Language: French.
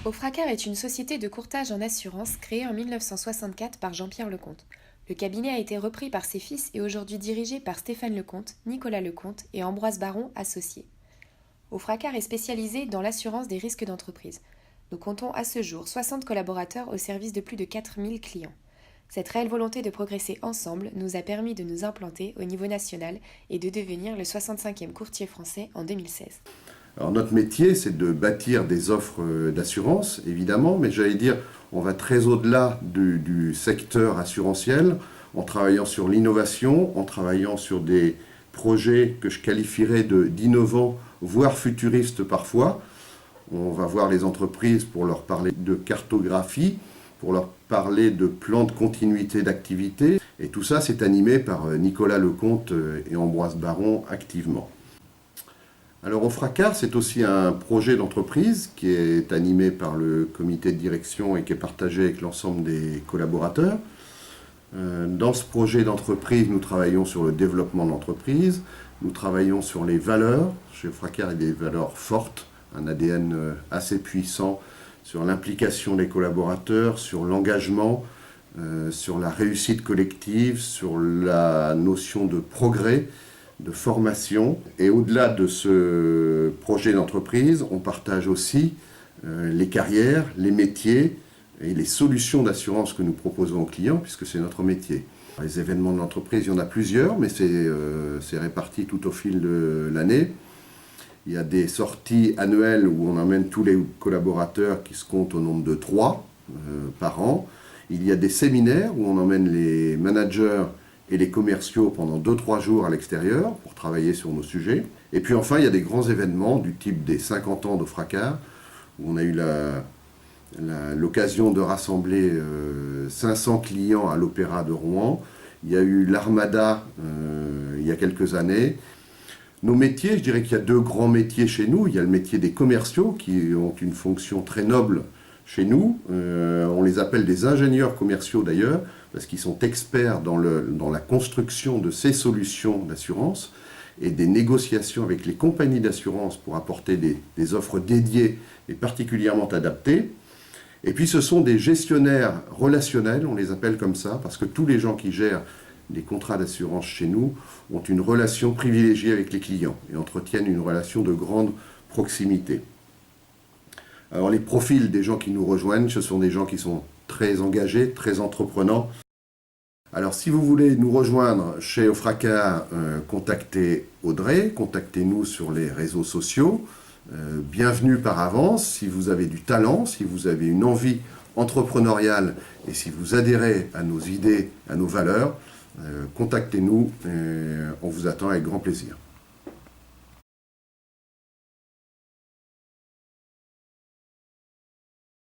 Ofracar est une société de courtage en assurance créée en 1964 par Jean-Pierre Lecomte. Le cabinet a été repris par ses fils et aujourd'hui dirigé par Stéphane Lecomte, Nicolas Lecomte et Ambroise Baron associés. Ofracar est spécialisé dans l'assurance des risques d'entreprise. Nous comptons à ce jour 60 collaborateurs au service de plus de 4000 clients. Cette réelle volonté de progresser ensemble nous a permis de nous implanter au niveau national et de devenir le 65e courtier français en 2016. Alors notre métier, c'est de bâtir des offres d'assurance, évidemment, mais j'allais dire, on va très au-delà du secteur assurantiel, en travaillant sur l'innovation, en travaillant sur des projets que je qualifierais d'innovants, voire futuristes parfois. On va voir les entreprises pour leur parler de cartographie, pour leur parler de plans de continuité d'activité. Et tout ça, c'est animé par Nicolas Lecomte et Ambroise Baron activement. Alors Ofracar, c'est aussi un projet d'entreprise qui est animé par le comité de direction et qui est partagé avec l'ensemble des collaborateurs. Dans ce projet d'entreprise, nous travaillons sur le développement de l'entreprise, nous travaillons sur les valeurs. Chez Ofracar, il y a des valeurs fortes, un ADN assez puissant sur l'implication des collaborateurs, sur l'engagement, sur la réussite collective, sur la notion de progrès, de formation. Et au-delà de ce projet d'entreprise, on partage aussi les carrières, les métiers et les solutions d'assurance que nous proposons aux clients, puisque c'est notre métier. Les événements de l'entreprise, il y en a plusieurs, mais c'est réparti tout au fil de l'année. Il y a des sorties annuelles où on emmène tous les collaborateurs qui se comptent au nombre de 3 par an. Il y a des séminaires où on emmène les managers et les commerciaux pendant 2-3 jours à l'extérieur pour travailler sur nos sujets. Et puis enfin, il y a des grands événements du type des 50 ans d'Ofracar, où on a eu l'occasion de rassembler 500 clients à l'Opéra de Rouen. Il y a eu l'Armada il y a quelques années. Nos métiers, je dirais qu'il y a 2 grands métiers chez nous. Il y a le métier des commerciaux qui ont une fonction très noble chez nous. On les appelle des ingénieurs commerciaux d'ailleurs, parce qu'ils sont experts dans la construction de ces solutions d'assurance et des négociations avec les compagnies d'assurance pour apporter des offres dédiées et particulièrement adaptées. Et puis ce sont des gestionnaires relationnels, on les appelle comme ça, parce que tous les gens qui gèrent les contrats d'assurance chez nous ont une relation privilégiée avec les clients et entretiennent une relation de grande proximité. Alors les profils des gens qui nous rejoignent, ce sont des gens qui sont très engagés, très entreprenants. Alors si vous voulez nous rejoindre chez Ofracar, contactez Audrey, contactez-nous sur les réseaux sociaux. Bienvenue par avance, si vous avez du talent, si vous avez une envie entrepreneuriale et si vous adhérez à nos idées, à nos valeurs, contactez-nous, on vous attend avec grand plaisir.